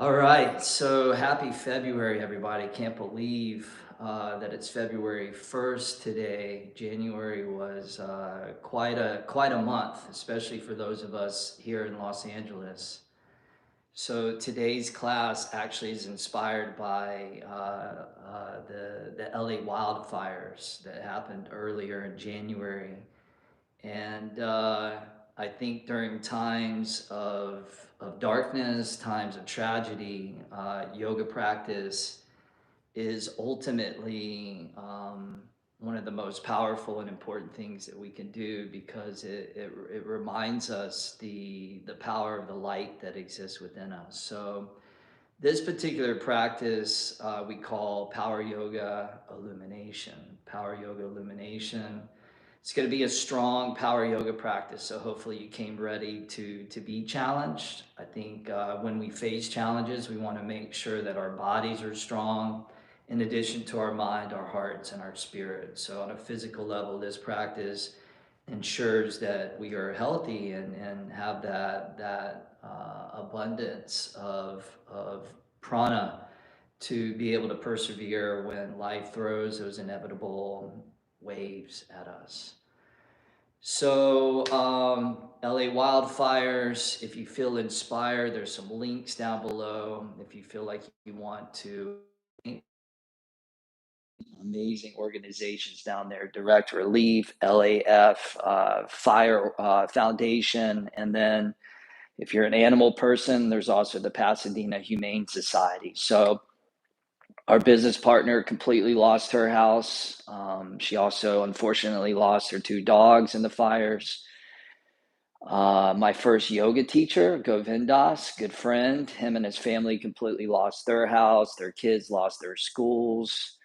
All right, so happy February, everybody. Can't believe that it's February 1st today. January was quite a month, especially for those of us here in Los Angeles. So today's class actually is inspired by the LA wildfires that happened earlier in January. And I think during times of darkness, times of tragedy, yoga practice is ultimately one of the most powerful and important things that we can do because it reminds us the power of the light that exists within us. So this particular practice we call power yoga illumination. Power yoga illumination. It's going to be a strong power yoga practice. So hopefully you came ready to be challenged. I think when we face challenges, we want to make sure that our bodies are strong, in addition to our mind, our hearts, and our spirit. So on a physical level, this practice ensures that we are healthy and have that abundance of prana to be able to persevere when life throws those inevitable waves at us. So, LA wildfires, if you feel inspired, there's some links down below. If you feel like you want to, amazing organizations down there, Direct Relief, LAF, Fire Foundation, and then if you're an animal person, there's also the Pasadena Humane Society. So our business partner completely lost her house. She also unfortunately lost her two dogs in the fires. My first yoga teacher, Govindas, good friend, him and his family completely lost their house. Their kids lost their schools.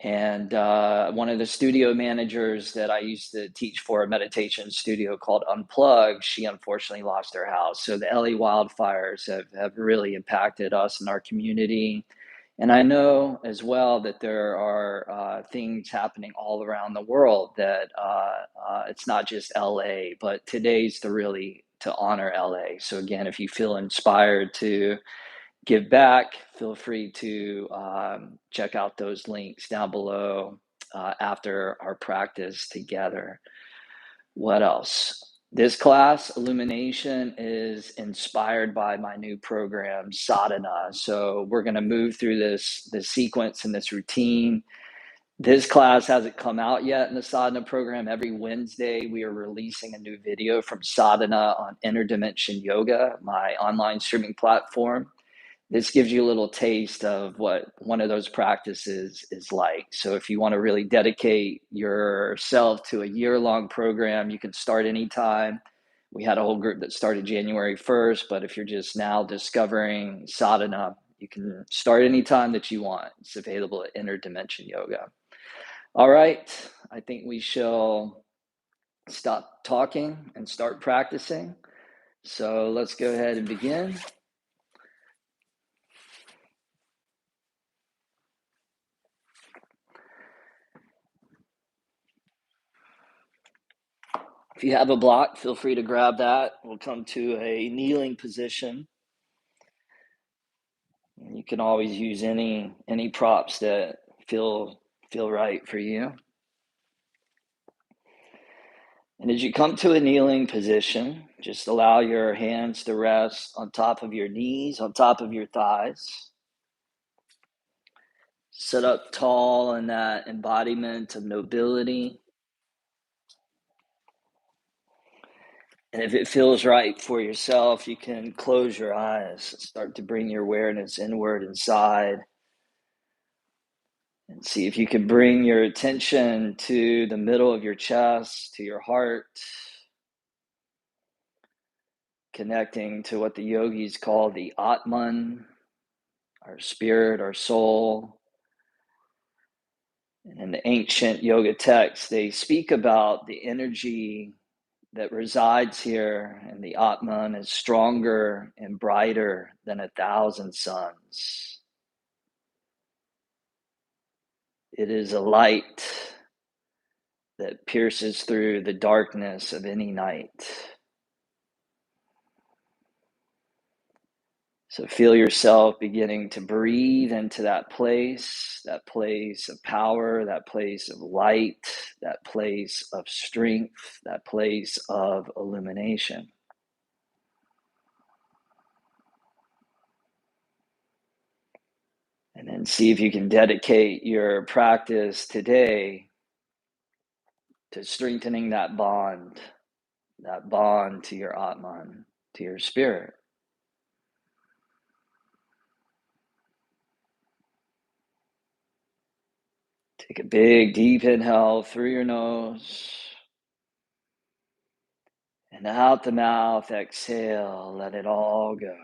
And one of the studio managers that I used to teach for a meditation studio called Unplug, she unfortunately lost her house. So the LA wildfires have really impacted us and our community. And I know as well that there are things happening all around the world that it's not just LA, but today's to honor LA. So again, if you feel inspired to give back, feel free to check out those links down below after our practice together. What else? This class, Illumination, is inspired by my new program, Sadhana. So we're going to move through this sequence and this routine. This class hasn't come out yet in the Sadhana program. Every Wednesday, we are releasing a new video from Sadhana on Interdimension Yoga, my online streaming platform. This gives you a little taste of what one of those practices is like. So if you want to really dedicate yourself to a year-long program, you can start anytime. We had a whole group that started January 1st, but if you're just now discovering sadhana, you can start anytime that you want. It's available at Interdimension Yoga. All right, I think we shall stop talking and start practicing. So let's go ahead and begin. If you have a block, feel free to grab that. We'll come to a kneeling position. You can always use any props that feel right for you. And as you come to a kneeling position, just allow your hands to rest on top of your knees, on top of your thighs. Sit up tall in that embodiment of nobility. And if it feels right for yourself, you can close your eyes, start to bring your awareness inward inside. And see if you can bring your attention to the middle of your chest, to your heart, connecting to what the yogis call the Atman, our spirit, our soul. And in the ancient yoga texts, they speak about the energy that resides here, and the Atman is stronger and brighter than 1,000 suns. It is a light that pierces through the darkness of any night. So feel yourself beginning to breathe into that place of power, that place of light, that place of strength, that place of illumination. And then see if you can dedicate your practice today to strengthening that bond to your Atman, to your spirit. Take a big, deep inhale through your nose. And out the mouth, exhale, let it all go.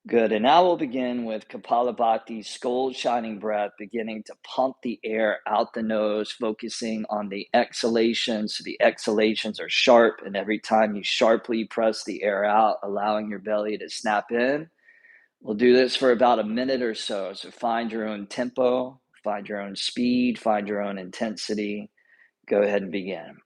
Good, and now we'll begin with Kapalabhati's skull shining breath, beginning to pump the air out the nose, focusing on the exhalations. So the exhalations are sharp, and every time you sharply press the air out, allowing your belly to snap in. We'll do this for about a minute or so. So find your own tempo, find your own speed, find your own intensity. Go ahead and begin.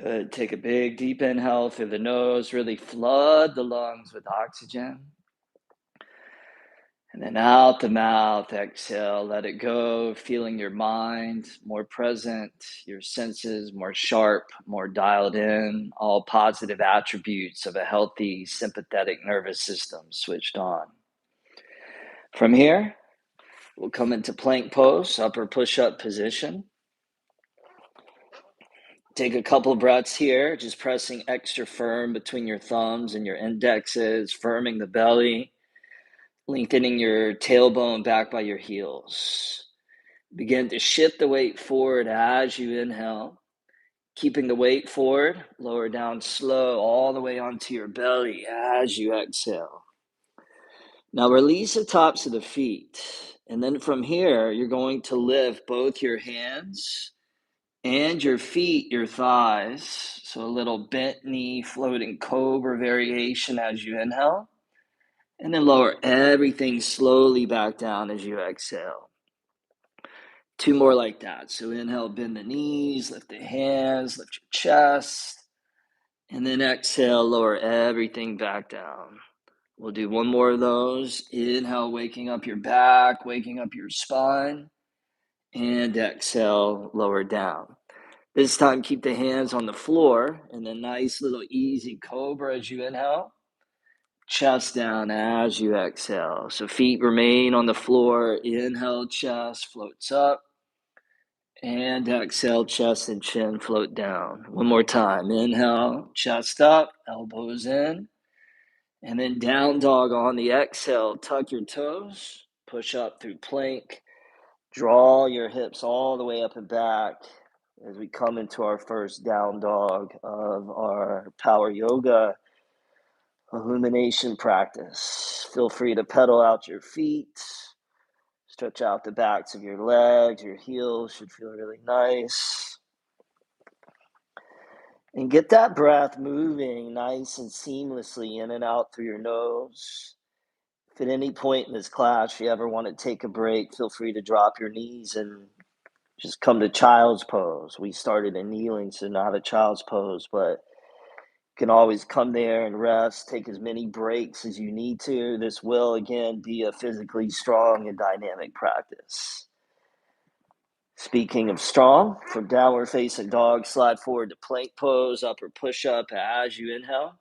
Good. Take a big, deep inhale through the nose. Really flood the lungs with oxygen. And then out the mouth, exhale, let it go, feeling your mind more present, your senses more sharp, more dialed in, all positive attributes of a healthy sympathetic nervous system switched on. From here, we'll come into plank pose, upper push-up position. Take a couple of breaths here, just pressing extra firm between your thumbs and your indexes, firming the belly, lengthening your tailbone back by your heels. Begin to shift the weight forward as you inhale, keeping the weight forward, lower down slow all the way onto your belly as you exhale. Now release the tops of the feet. And then from here, you're going to lift both your hands and your feet, your thighs. So a little bent knee, floating cobra variation as you inhale. And then lower everything slowly back down as you exhale. Two more like that. So inhale, bend the knees, lift the hands, lift your chest. And then exhale, lower everything back down. We'll do one more of those. Inhale, waking up your back, waking up your spine. And exhale, lower down. This time, keep the hands on the floor and a nice little easy cobra as you inhale. Chest down as you exhale. So feet remain on the floor. Inhale, chest floats up. And exhale, chest and chin float down. One more time. Inhale, chest up, elbows in. And then down dog on the exhale. Tuck your toes. Push up through plank. Draw your hips all the way up and back as we come into our first down dog of our power yoga illumination practice. Feel free to pedal out your feet, stretch out the backs of your legs, your heels should feel really nice. And get that breath moving nice and seamlessly in and out through your nose. If at any point in this class you ever want to take a break, feel free to drop your knees and just come to child's pose. We started in kneeling, so not a child's pose, but can always come there and rest, take as many breaks as you need to. This will, again, be a physically strong and dynamic practice. Speaking of strong, from downward facing dog, slide forward to plank pose, upper push-up as you inhale.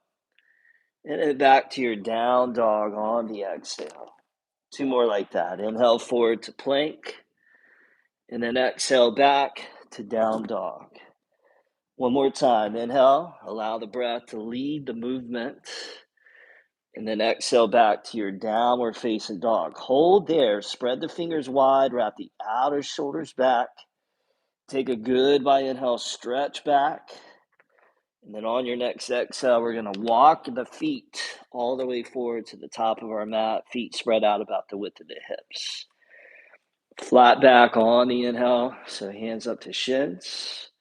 And then back to your down dog on the exhale. 2 more like that. Inhale forward to plank, and then exhale back to down dog. 1 more time. Inhale, allow the breath to lead the movement. And then exhale back to your downward facing dog. Hold there, spread the fingers wide, wrap the outer shoulders back. Take a goodbye inhale, stretch back. And then on your next exhale, we're going to walk the feet all the way forward to the top of our mat, feet spread out about the width of the hips. Flat back on the inhale, so hands up to shins.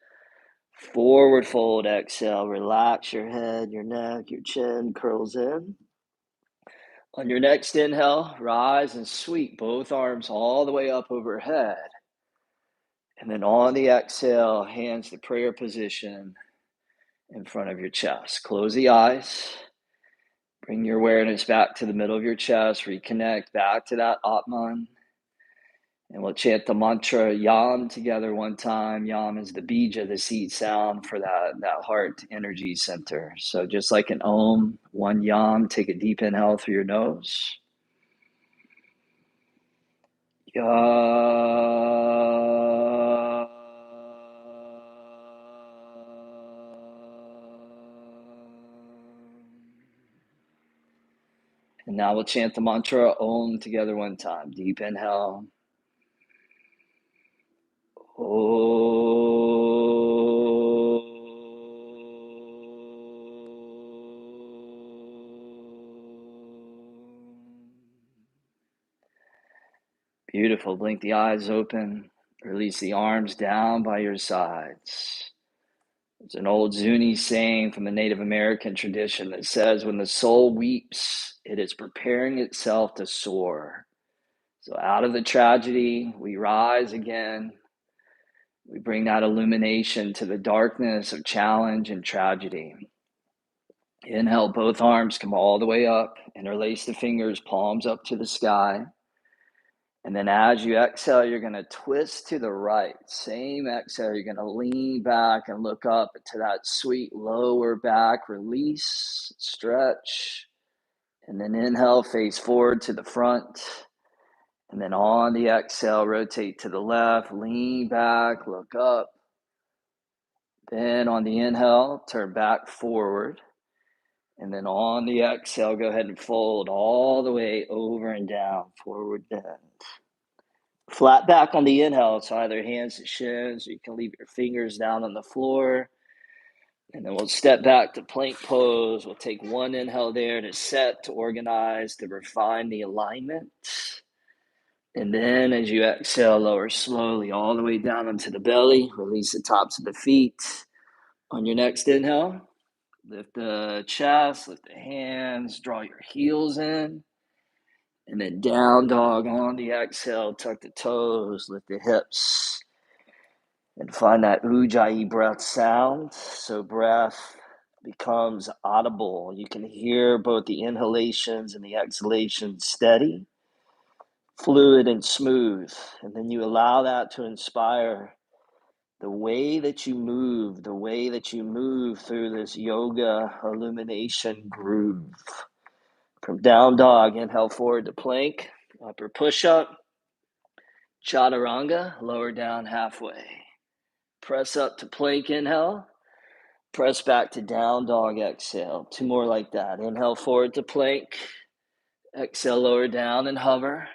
Forward fold, exhale, relax your head, your neck, your chin curls in. On your next inhale, rise and sweep both arms all the way up overhead. And then on the exhale, hands to prayer position in front of your chest. Close the eyes. Bring your awareness back to the middle of your chest. Reconnect back to that Atman. And we'll chant the mantra Yam together 1 time. Yam is the bija, the seed sound for that heart energy center. So just like an Om, 1 Yam, take a deep inhale through your nose. Yam. And now we'll chant the mantra Om together 1 time. Deep inhale. Oh. Beautiful. Blink the eyes open. Release the arms down by your sides. It's an old Zuni saying from the Native American tradition that says, when the soul weeps, it is preparing itself to soar. So out of the tragedy, we rise again. We bring that illumination to the darkness of challenge and tragedy. Inhale, both arms come all the way up. Interlace the fingers, palms up to the sky. And then as you exhale, you're going to twist to the right. Same exhale, you're going to lean back and look up to that sweet lower back. Release, stretch. And then inhale, face forward to the front. And then on the exhale, rotate to the left, lean back, look up. Then on the inhale, turn back forward. And then on the exhale, go ahead and fold all the way over and down, forward bend. Flat back on the inhale, so either hands to shins, or you can leave your fingers down on the floor. And then we'll step back to plank pose. We'll take 1 inhale there to set, to organize, to refine the alignment. And then as you exhale, lower slowly all the way down into the belly. Release the tops of the feet. On your next inhale, lift the chest, lift the hands, draw your heels in. And then down dog on the exhale, tuck the toes, lift the hips. And find that ujjayi breath sound. So breath becomes audible. You can hear both the inhalations and the exhalations steady, fluid and smooth. And then you allow that to inspire the way that you move through this yoga illumination groove. From down dog, inhale forward to plank, upper push-up, chaturanga, lower down halfway. Press up to plank, inhale. Press back to down dog, exhale. 2 more like that. Inhale forward to plank. Exhale, lower down and hover.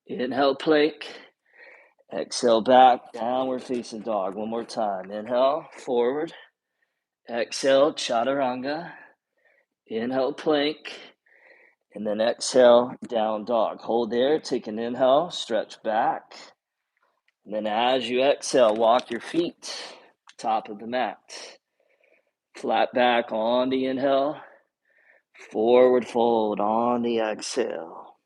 Inhale, plank. Exhale, back, downward facing dog. 1 more time. Inhale, forward. Exhale, chaturanga. Inhale, plank. And then exhale, down dog. Hold there, take an inhale, stretch back. And then as you exhale, walk your feet, top of the mat. Flat back on the inhale, forward fold on the exhale.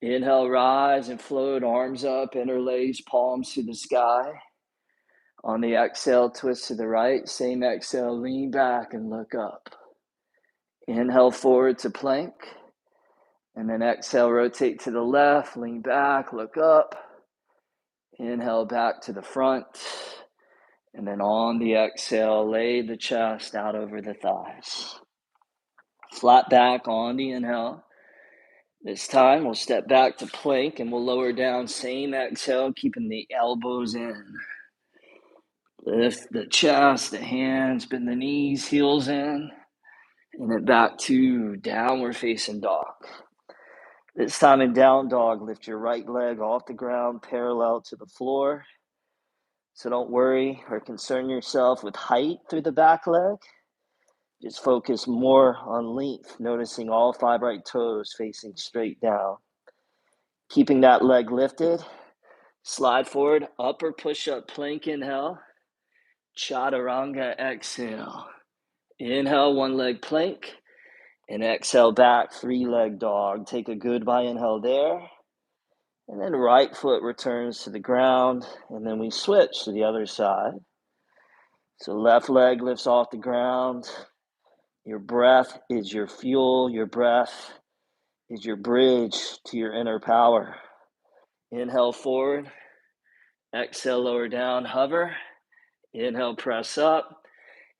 Inhale, rise and float, arms up, interlace, palms to the sky. On the exhale, twist to the right. Same exhale, lean back and look up. Inhale forward to plank. And then exhale, rotate to the left, lean back, look up. Inhale back to the front. And then on the exhale, lay the chest out over the thighs. Flat back on the inhale. This time we'll step back to plank and we'll lower down. Same exhale, keeping the elbows in. Lift the chest, the hands, bend the knees, heels in. And then back to downward facing dog. This time in down dog, lift your right leg off the ground, parallel to the floor. So don't worry or concern yourself with height through the back leg. Just focus more on length, noticing all 5 right toes facing straight down. Keeping that leg lifted, slide forward, upper push-up plank, inhale. Chaturanga, exhale. Inhale, 1 leg plank. And exhale back, 3-leg dog. Take a goodbye inhale there. And then right foot returns to the ground. And then we switch to the other side. So left leg lifts off the ground. Your breath is your fuel. Your breath is your bridge to your inner power. Inhale forward. Exhale, lower down, hover. Inhale, press up.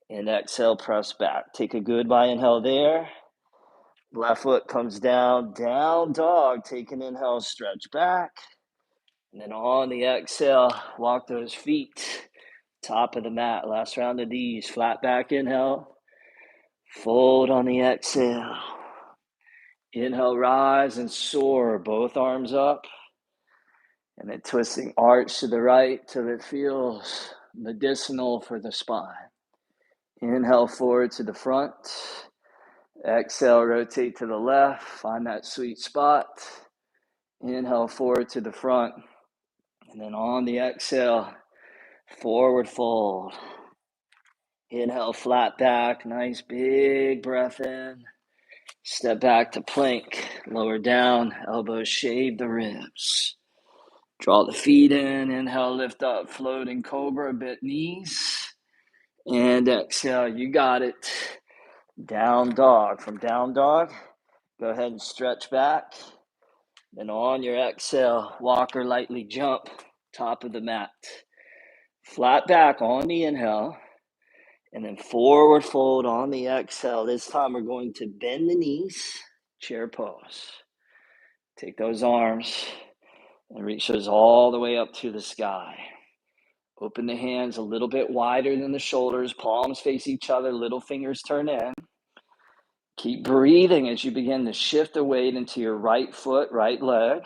And exhale, press back. Take a goodbye inhale there. Left foot comes down, down dog. Take an inhale, stretch back. And then on the exhale, walk those feet. Top of the mat, last round of these. Flat back inhale. Fold on the exhale. Inhale, rise and soar. Both arms up. And then twisting arch to the right till it feels medicinal for the spine. Inhale forward to the front. Exhale, rotate to the left. Find that sweet spot. Inhale forward to the front. And then on the exhale, forward fold. Inhale, flat back. Nice big breath in. Step back to plank. Lower down. Elbows shave the ribs. Draw the feet in. Inhale, lift up. Floating cobra. Bent knees. And exhale. You got it. Down dog. From down dog, go ahead and stretch back. Then on your exhale, walk or lightly jump, top of the mat. Flat back on the inhale, and then forward fold on the exhale. This time we're going to bend the knees, chair pose. Take those arms and reach those all the way up to the sky. Open the hands a little bit wider than the shoulders, palms face each other, little fingers turn in. Keep breathing as you begin to shift the weight into your right foot, right leg,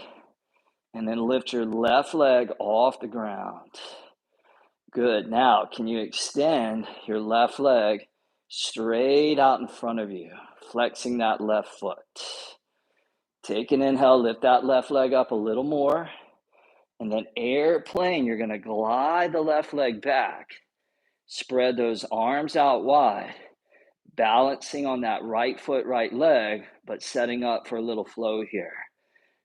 and then lift your left leg off the ground. Good. Now, can you extend your left leg straight out in front of you, flexing that left foot? Take an inhale, lift that left leg up a little more, and then airplane, you're going to glide the left leg back. Spread those arms out wide. Balancing on that right foot, right leg, but setting up for a little flow here.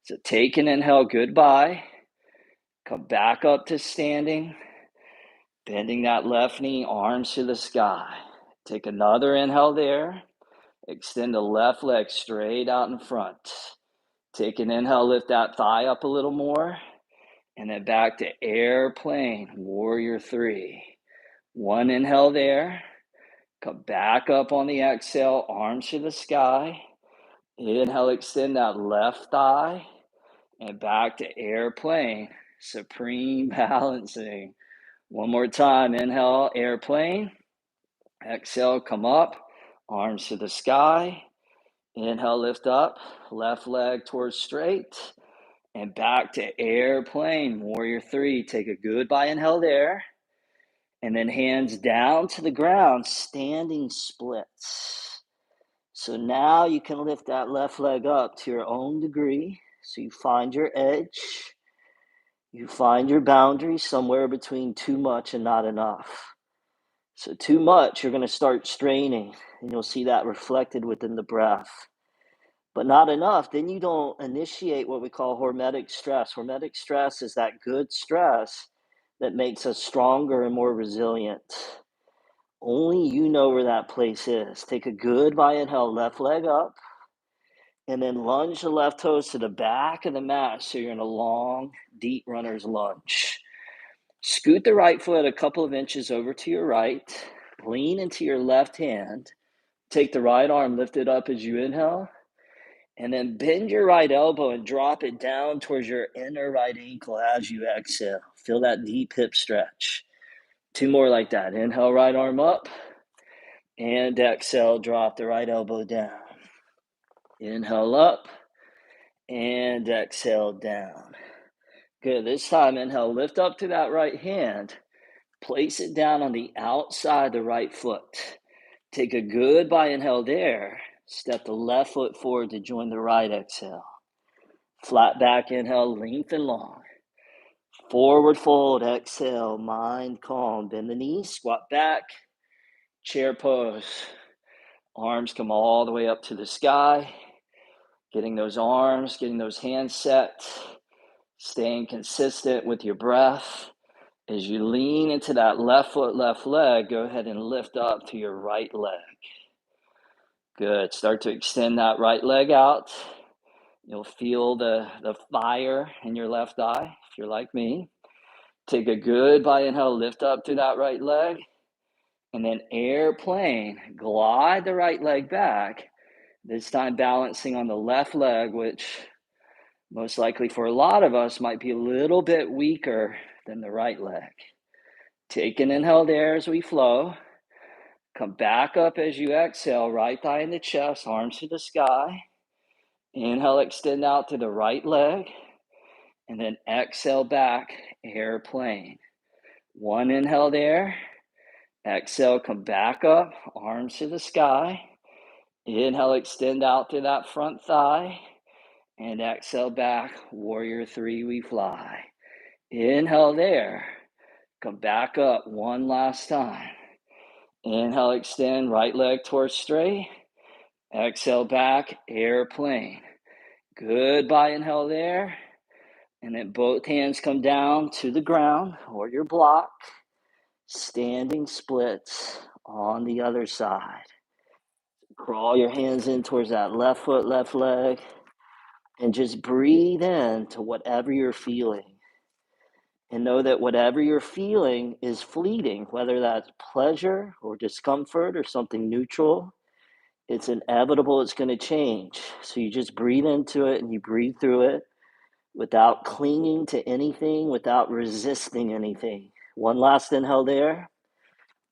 So take an inhale, goodbye. Come back up to standing. Bending that left knee, arms to the sky. Take another inhale there. Extend the left leg straight out in front. Take an inhale, lift that thigh up a little more. And then back to airplane, warrior 3. 1 inhale there. Come back up on the exhale, arms to the sky. Inhale, extend that left thigh. And back to airplane, supreme balancing. 1 more time, inhale, airplane. Exhale, come up, arms to the sky. Inhale, lift up, left leg towards straight. And back to airplane, warrior 3. Take a goodbye inhale there. And then hands down to the ground, standing splits. So now you can lift that left leg up to your own degree. So you find your edge. You find your boundary somewhere between too much and not enough. So too much, you're going to start straining, and you'll see that reflected within the breath. But not enough, then you don't initiate what we call hormetic stress. Hormetic stress is that good stress that makes us stronger and more resilient. Only you know where that place is. Take a goodbye inhale, left leg up, and then lunge the left toes to the back of the mat so you're in a long, deep runner's lunge. Scoot the right foot a couple of inches over to your right. Lean into your left hand. Take the right arm, lift it up as you inhale. And then bend your right elbow and drop it down towards your inner right ankle as you exhale. Feel that deep hip stretch. 2 more like that. Inhale, right arm up. And exhale, drop the right elbow down. Inhale up. And exhale down. Good. This time, inhale, lift up to that right hand. Place it down on the outside of the right foot. Take a goodbye inhale there. Step the left foot forward to join the right exhale. Flat back inhale, lengthen long. Forward fold, exhale, mind calm. Bend the knees, squat back, chair pose. Arms come all the way up to the sky. Getting those arms, getting those hands set. Staying consistent with your breath. As you lean into that left foot, left leg, go ahead and lift up to your right leg. Good. Start to extend that right leg out. You'll feel the fire in your left eye if you're like me. Take a goodbye inhale, lift up to that right leg. And then airplane, glide the right leg back. This time balancing on the left leg, which most likely for a lot of us might be a little bit weaker than the right leg. Take an inhale there as we flow. Come back up as you exhale, right thigh in the chest, arms to the sky. Inhale, extend out to the right leg. And then exhale back, airplane. 1 inhale there. Exhale, come back up, arms to the sky. Inhale, extend out to that front thigh. And exhale back, warrior 3, we fly. Inhale there. Come back up 1 last time. Inhale, extend, right leg towards straight. Exhale back, airplane. Goodbye, inhale there. And then both hands come down to the ground or your block. Standing splits on the other side. Crawl your hands in towards that left foot, left leg. And just breathe in to whatever you're feeling. And know that whatever you're feeling is fleeting, whether that's pleasure or discomfort or something neutral. It's inevitable, it's going to change. So you just breathe into it and you breathe through it without clinging to anything, without resisting anything. 1 last inhale there.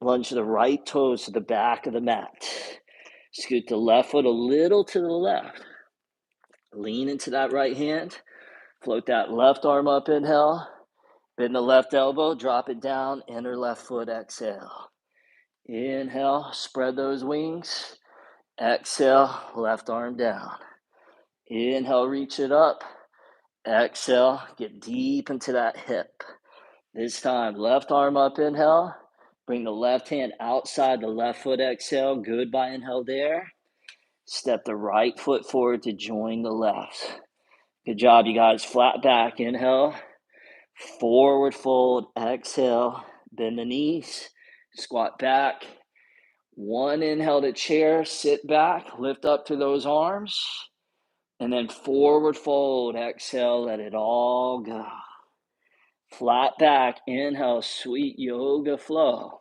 Lunge the right toes to the back of the mat. Scoot the left foot a little to the left. Lean into that right hand. Float that left arm up, inhale. Bend the left elbow, drop it down, inner left foot, exhale. Inhale, spread those wings. Exhale, left arm down. Inhale, reach it up. Exhale, get deep into that hip. This time, left arm up, inhale. Bring the left hand outside the left foot, exhale. Goodbye, inhale there. Step the right foot forward to join the left. Good job, you guys. Flat back, inhale. Forward fold, exhale. Bend the knees, squat back. 1 inhale to chair, sit back, lift up to those arms. And then forward fold, exhale, let it all go. Flat back, inhale, sweet yoga flow.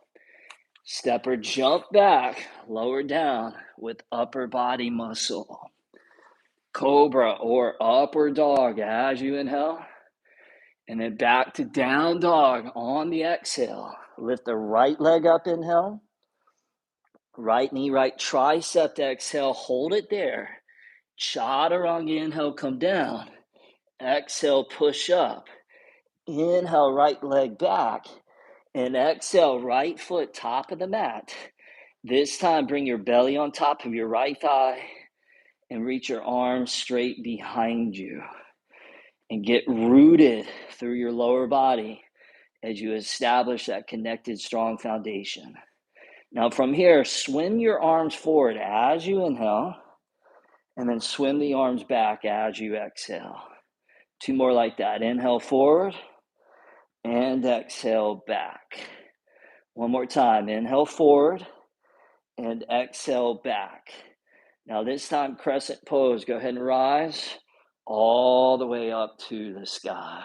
Step or jump back, lower down with upper body muscle. Cobra or upward dog as you inhale. And then back to down dog on the exhale. Lift the right leg up, inhale. Right knee, right tricep, exhale, hold it there. Chaturanga, inhale, come down. Exhale, push up. Inhale, right leg back. And exhale, right foot, top of the mat. This time, bring your belly on top of your right thigh and reach your arms straight behind you. And get rooted through your lower body as you establish that connected, strong foundation. Now from here, swim your arms forward as you inhale, and then swim the arms back as you exhale. 2 more like that. Inhale forward, and exhale back. One more time. Inhale forward and exhale back. Now this time, crescent pose. Go ahead and rise all the way up to the sky.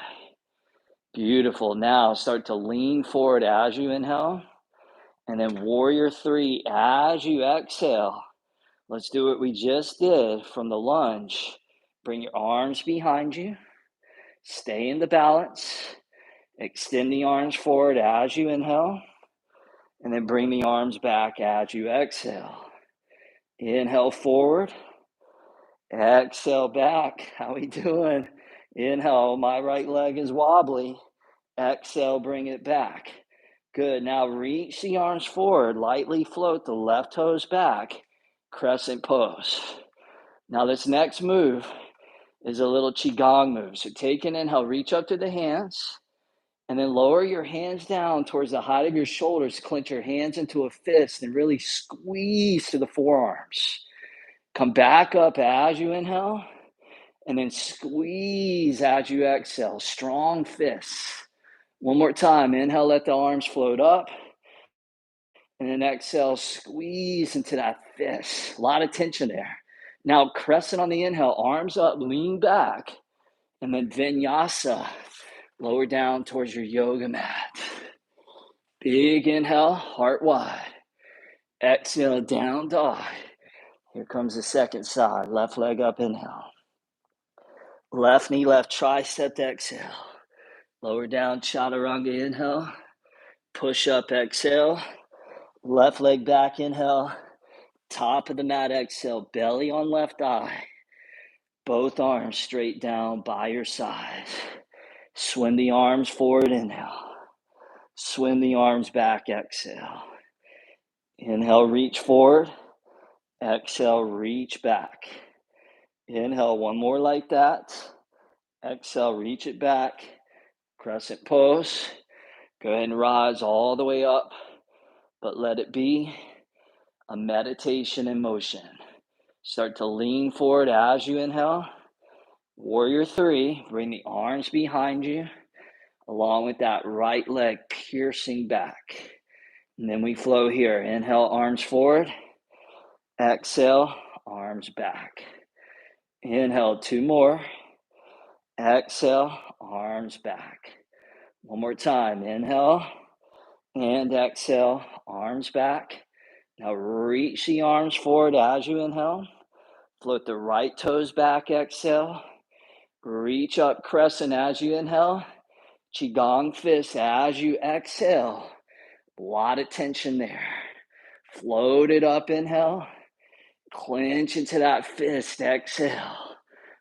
Beautiful. Now start to lean forward as you inhale, and then warrior three as you exhale. Let's do what we just did from the lunge. Bring your arms behind you. Stay in the balance. Extend the arms forward as you inhale, and then bring the arms back as you exhale. Inhale forward. Exhale back. How we doing? Inhale, my right leg is wobbly. Exhale, bring it back. Good. Now reach the arms forward. Lightly float the left toes back. Crescent pose. Now this next move is a little qigong move. So take an inhale, reach up to the hands, and then lower your hands down towards the height of your shoulders. Clench your hands into a fist and really squeeze to the forearms. Come back up as you inhale, and then squeeze as you exhale. Strong fists. One more time. Inhale, let the arms float up. And then exhale, squeeze into that fist. A lot of tension there. Now, crescent on the inhale, arms up, lean back. And then vinyasa, lower down towards your yoga mat. Big inhale, heart wide. Exhale, down dog. Here comes the second side. Left leg up, inhale. Left knee, left tricep, exhale. Lower down, chaturanga, inhale. Push up, exhale. Left leg back, inhale. Top of the mat, exhale. Belly on left eye. Both arms straight down by your side. Swim the arms forward, inhale. Swim the arms back, exhale. Inhale, reach forward. Exhale, reach back. Inhale, one more like that. Exhale, reach it back. Crescent pose. Go ahead and rise all the way up, but let it be a meditation in motion. Start to lean forward as you inhale. Warrior three, bring the arms behind you, along with that right leg piercing back. And then we flow here. Inhale, arms forward. Exhale, arms back. Inhale, two more. Exhale, arms back. One more time. Inhale and exhale, arms back. Now reach the arms forward as you inhale. Float the right toes back, exhale. Reach up, crescent as you inhale. Qigong fist as you exhale. A lot of tension there. Float it up, inhale. Clench into that fist, exhale.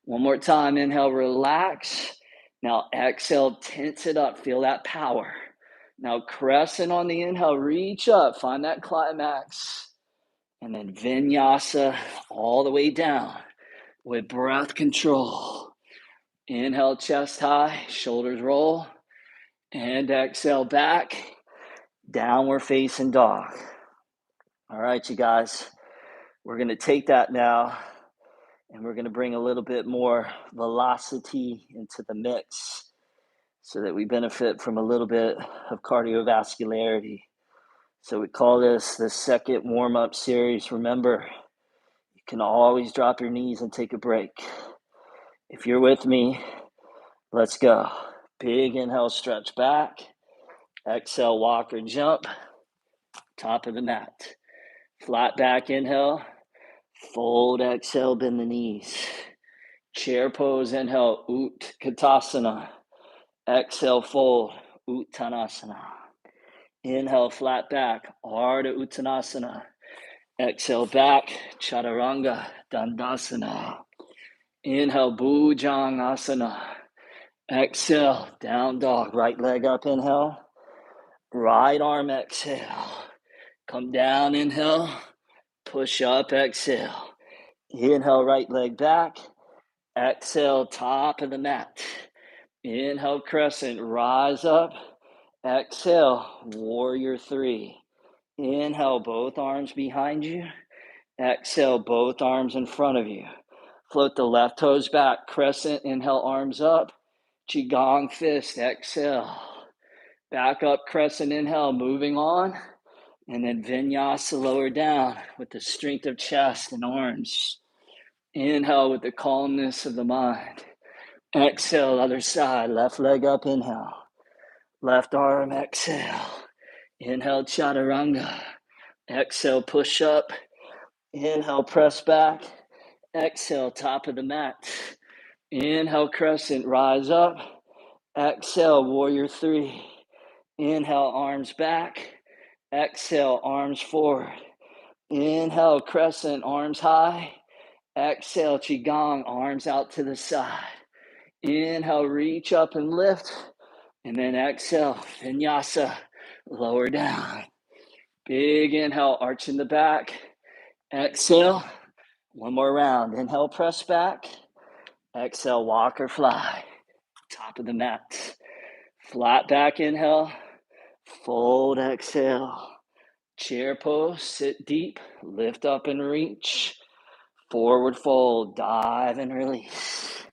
One more time, inhale, relax. Now exhale, tense it up, feel that power. Now crescent on the inhale, reach up, find that climax. And then vinyasa all the way down with breath control. Inhale, chest high, shoulders roll. And exhale back, downward facing dog. All right, you guys, we're going to take that now and we're going to bring a little bit more velocity into the mix so that we benefit from a little bit of cardiovascularity. So we call this the second warm-up series. Remember, you can always drop your knees and take a break. If you're with me, let's go. Big inhale, stretch back. Exhale, walk or jump. Top of the mat. Flat back inhale. Fold, exhale, bend the knees. Chair pose, inhale, Utkatasana. Exhale, fold, Uttanasana. Inhale, flat back, Ardha Uttanasana. Exhale, back, Chaturanga Dandasana. Inhale, Bhujangasana. Exhale, down dog, right leg up, inhale. Right arm, exhale. Come down, inhale. Push up, exhale. Inhale, right leg back. Exhale, top of the mat. Inhale, crescent, rise up. Exhale, warrior three. Inhale, both arms behind you. Exhale, both arms in front of you. Float the left toes back, crescent, inhale, arms up. Qigong fist, exhale. Back up, crescent inhale, moving on. And then vinyasa, lower down with the strength of chest and arms. Inhale with the calmness of the mind. Exhale, other side, left leg up, inhale. Left arm, exhale. Inhale, chaturanga. Exhale, push up. Inhale, press back. Exhale, top of the mat. Inhale, crescent, rise up. Exhale, warrior three. Inhale, arms back. Exhale, arms forward. Inhale, crescent, arms high. Exhale, qigong, arms out to the side. Inhale, reach up and lift. And then exhale, vinyasa, lower down. Big inhale, arch in the back. Exhale, one more round. Inhale, press back. Exhale, walk or fly. Top of the mat. Flat back inhale. Fold, exhale. Chair pose, sit deep. Lift up and reach. Forward fold, dive and release.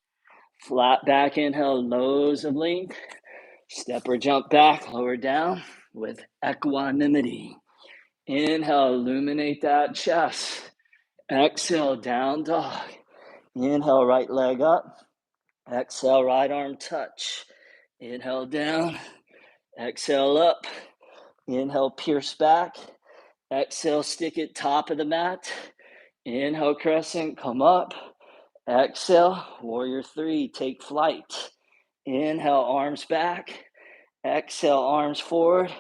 Flat back inhale, lows of length. Step or jump back, lower down with equanimity. Inhale, illuminate that chest. Exhale, down dog. Inhale, right leg up. Exhale, right arm touch. Inhale, down. Exhale, up. Inhale, pierce back. Exhale, stick it top of the mat. Inhale, crescent, come up. Exhale, warrior three, take flight. Inhale, arms back. Exhale, arms forward.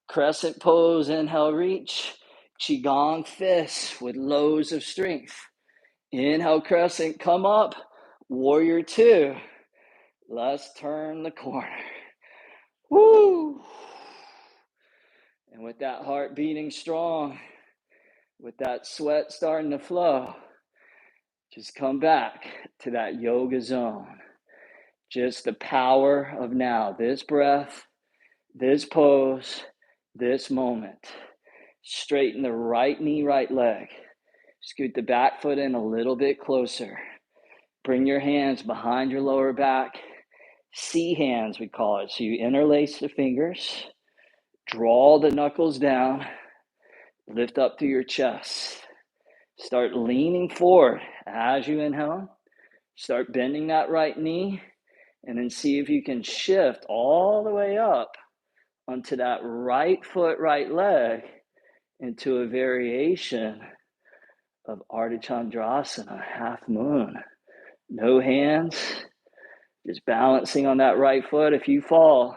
Crescent pose, inhale, reach. Qigong fists with lows of strength. Inhale, crescent, come up. Warrior two. Let's turn the corner. Woo! And with that heart beating strong, with that sweat starting to flow, just come back to that yoga zone. Just the power of now. This breath, this pose, this moment. Straighten the right knee, right leg. Scoot the back foot in a little bit closer. Bring your hands behind your lower back. C hands, we call it. So you interlace the fingers. Draw the knuckles down. Lift up through your chest. Start leaning forward as you inhale. Start bending that right knee. And then see if you can shift all the way up onto that right foot, right leg into a variation of Ardha Chandrasana, half moon. No hands, just balancing on that right foot. If you fall,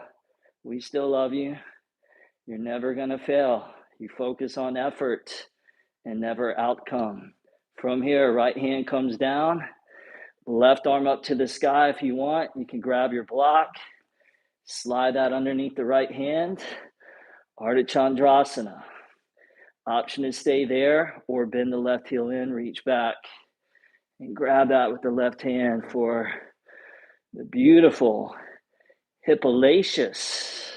we still love you. You're never going to fail. You focus on effort and never outcome. From here, right hand comes down, left arm up to the sky if you want. You can grab your block, slide that underneath the right hand. Ardha Chandrasana. Option is stay there or bend the left heel in, reach back, and grab that with the left hand for the beautiful hippolaceous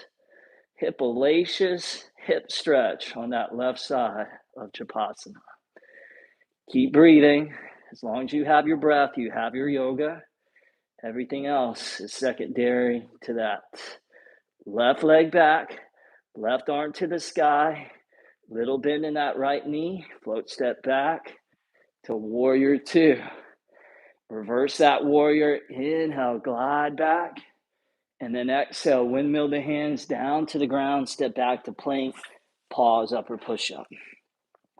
hip stretch on that left side of Chapasana. Keep breathing. As long as you have your breath, you have your yoga. Everything else is secondary to that. Left leg back, left arm to the sky, little bend in that right knee, float step back to warrior two. Reverse that warrior, inhale, glide back, and then exhale, windmill the hands down to the ground, step back to plank, pause, upper push-up.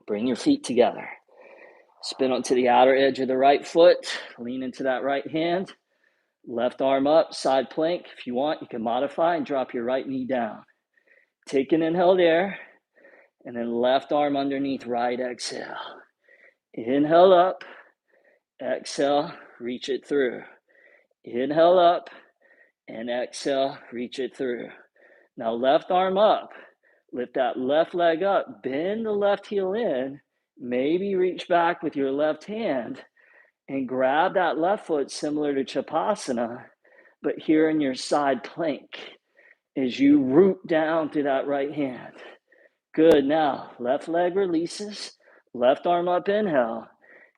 Bring your feet together. Spin onto the outer edge of the right foot, lean into that right hand, left arm up, side plank. If you want, you can modify and drop your right knee down. Take an inhale there, and then left arm underneath, right exhale. Inhale up, exhale, reach it through. Inhale up, and exhale, reach it through. Now left arm up, lift that left leg up, bend the left heel in, maybe reach back with your left hand and grab that left foot similar to Chapasana, but here in your side plank as you root down through that right hand. Good, now left leg releases, left arm up, inhale,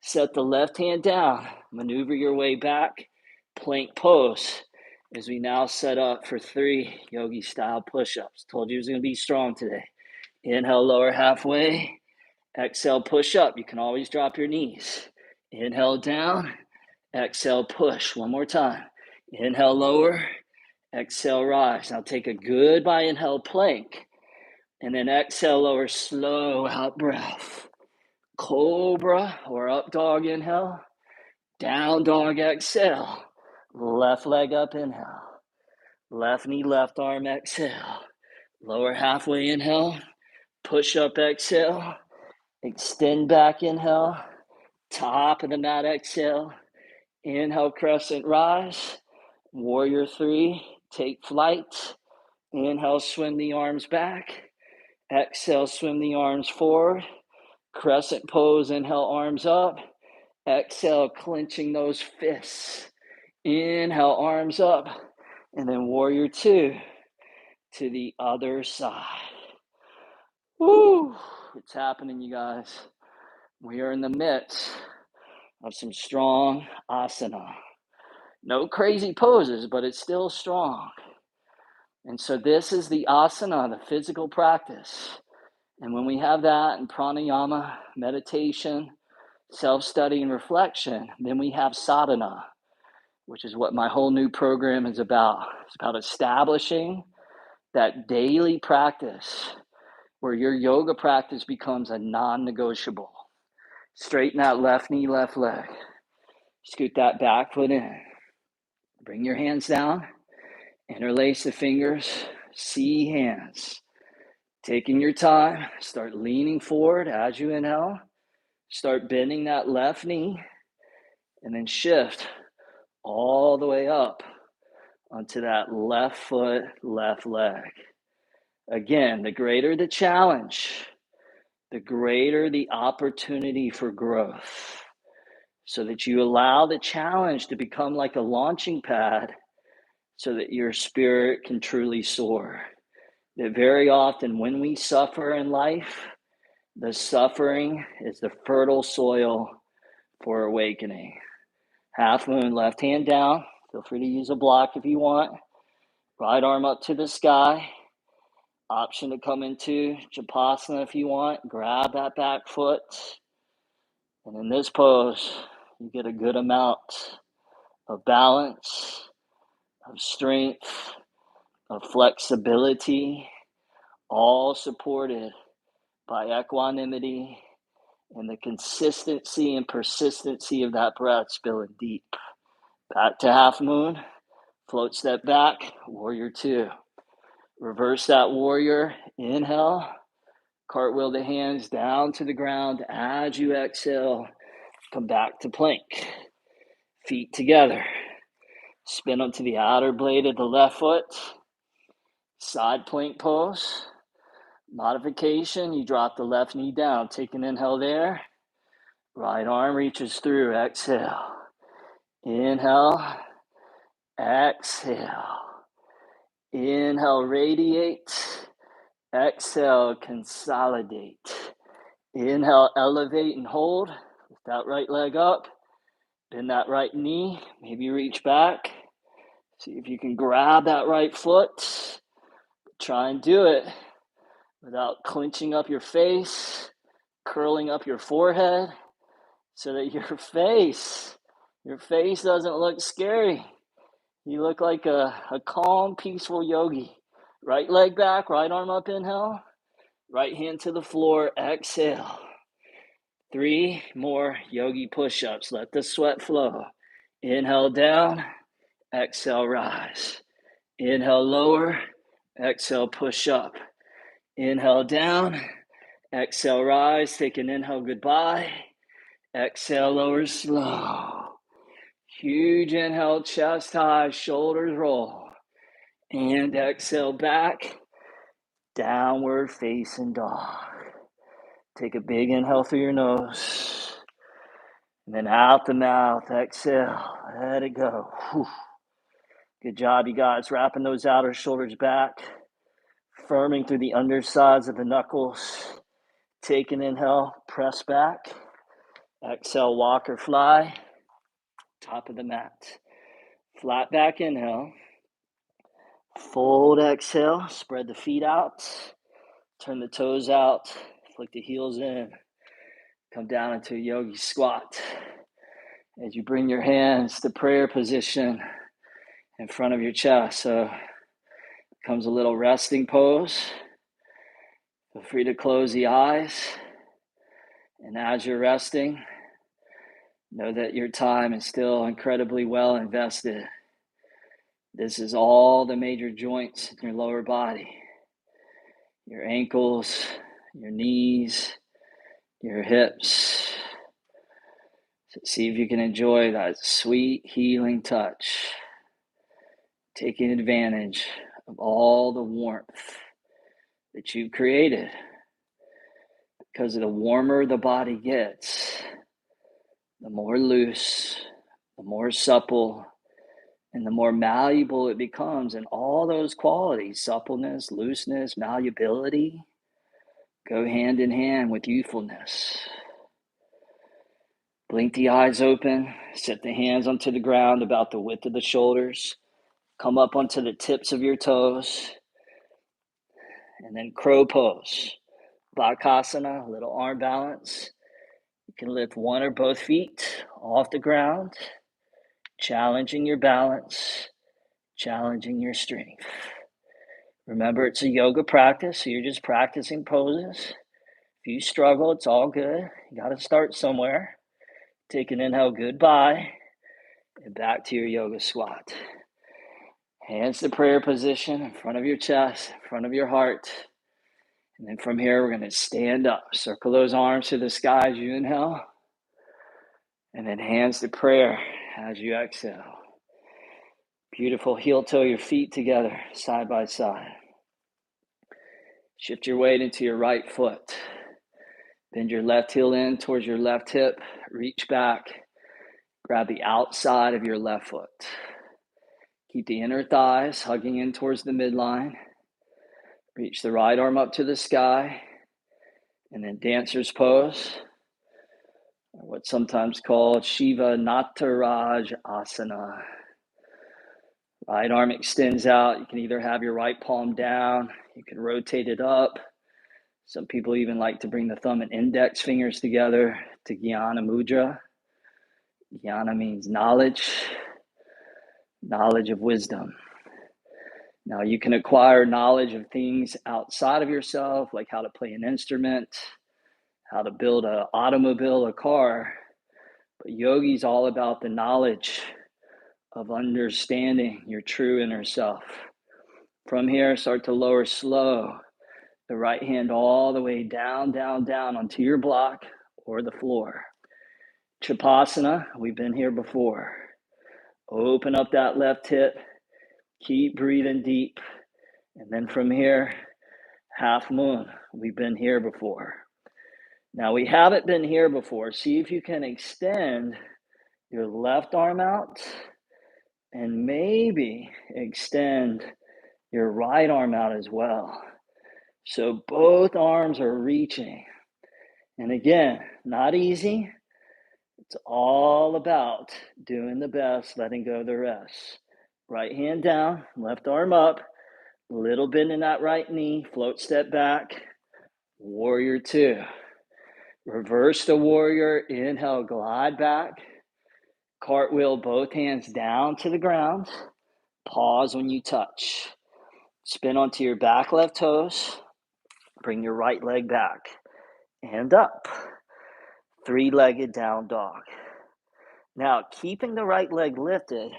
set the left hand down, maneuver your way back, plank pose. as we now set up for 3 yogi style push-ups. Told you it was going to be strong today. Inhale, lower halfway. Exhale, push up. You can always drop your knees. Inhale, down. Exhale, push. One more time. Inhale, lower. Exhale, rise. Now take a goodbye inhale, plank. And then exhale, lower, slow out breath. Cobra or up dog, inhale. Down dog, exhale. Left leg up, inhale. Left knee, left arm, exhale. Lower halfway, inhale. Push up, exhale. Extend back, inhale. Top of the mat, exhale. Inhale, crescent rise. Warrior 3, take flight. Inhale, swim the arms back. Exhale, swim the arms forward. Crescent pose, inhale, arms up. Exhale, clenching those fists. Inhale, arms up. And then warrior 2 to the other side. Woo! It's happening, you guys. We are in the midst of some strong asana. No crazy poses, but it's still strong. And so this is the asana, the physical practice. And when we have that in pranayama, meditation, self-study, and reflection, then we have sadhana, which is what my whole new program is about. It's about establishing that daily practice where your yoga practice becomes a non-negotiable. Straighten that left knee, left leg. Scoot that back foot in. Bring your hands down. Interlace the fingers. See hands. Taking your time. Start leaning forward as you inhale. Start bending that left knee. And then shift all the way up onto that left foot, left leg. Again, the greater the challenge, the greater the opportunity for growth. So that you allow the challenge to become like a launching pad so that your spirit can truly soar. That very often when we suffer in life, the suffering is the fertile soil for awakening. Half moon, left hand down. Feel free to use a block if you want. Right arm up to the sky. Option to come into Japasana if you want. Grab that back foot. And in this pose, you get a good amount of balance, of strength, of flexibility, all supported by equanimity and the consistency and persistency of that breath spilling deep. Back to half moon, float step back, warrior 2. Reverse that warrior, inhale, cartwheel the hands down to the ground as you exhale, come back to plank. Feet together. Spin them to the outer blade of the left foot. Side plank pose. Modification, you drop the left knee down. Take an inhale there. Right arm reaches through. Exhale. Inhale. Exhale. Inhale, radiate. Exhale, consolidate. Inhale, elevate and hold. Lift that right leg up. Bend that right knee. Maybe reach back. See if you can grab that right foot. Try and do it without clenching up your face, curling up your forehead, so that your face doesn't look scary. You look like a calm, peaceful yogi. Right leg back, right arm up, inhale. Right hand to the floor, exhale. 3 more yogi push-ups. Let the sweat flow. Inhale down, exhale rise. Inhale lower, exhale push up. Inhale down, exhale rise. Take an inhale goodbye. Exhale lower slow. Huge inhale, chest high, shoulders roll. And exhale back, downward facing dog. Take a big inhale through your nose. And then out the mouth, exhale, let it go. Whew. Good job, you guys. Wrapping those outer shoulders back. Firming through the undersides of the knuckles. Take an inhale, press back. Exhale, walk or fly. Top of the mat. Flat back inhale. Fold, exhale, spread the feet out, turn the toes out, flick the heels in, come down into a yogi squat. As you bring your hands to prayer position in front of your chest, so it comes a little resting pose. Feel free to close the eyes, and as you're resting, know that your time is still incredibly well invested. This is all the major joints in your lower body, your ankles, your knees, your hips. So see if you can enjoy that sweet healing touch, taking advantage of all the warmth that you've created. Because the warmer the body gets, the more loose, the more supple, and the more malleable it becomes. And all those qualities, suppleness, looseness, malleability, go hand in hand with youthfulness. Blink the eyes open, set the hands onto the ground about the width of the shoulders, come up onto the tips of your toes, and then crow pose. Bakasana, a little arm balance. You can lift one or both feet off the ground, challenging your balance, challenging your strength. Remember, it's a yoga practice, so you're just practicing poses. If you struggle, it's all good. You got to start somewhere. Take an inhale, goodbye, and back to your yoga squat. Hands to prayer position in front of your chest, in front of your heart. And then from here, we're going to stand up. Circle those arms to the sky as you inhale. And then hands to prayer as you exhale. Beautiful. Heel toe your feet together, side by side. Shift your weight into your right foot. Bend your left heel in towards your left hip. Reach back. Grab the outside of your left foot. Keep the inner thighs hugging in towards the midline. Reach the right arm up to the sky. And then dancer's pose, or what's sometimes called Shiva Nataraj Asana. Right arm extends out. You can either have your right palm down. You can rotate it up. Some people even like to bring the thumb and index fingers together to Jnana Mudra. Jnana means knowledge, knowledge of wisdom. Now you can acquire knowledge of things outside of yourself, like how to play an instrument, how to build an automobile, a car. But yogi is all about the knowledge of understanding your true inner self. From here, start to lower slow. The right hand all the way down, down, down onto your block or the floor. Chapasana, we've been here before. Open up that left hip. Keep breathing deep. And then from here, half moon. We've been here before. Now we haven't been here before. See if you can extend your left arm out and maybe extend your right arm out as well. So both arms are reaching. And again, not easy. It's all about doing the best, letting go of the rest. Right hand down, left arm up, little bend in that right knee, float step back, warrior two. Reverse the warrior, inhale, glide back, cartwheel both hands down to the ground, pause when you touch. Spin onto your back left toes, bring your right leg back and up. Three-legged down dog. Now, keeping the right leg lifted,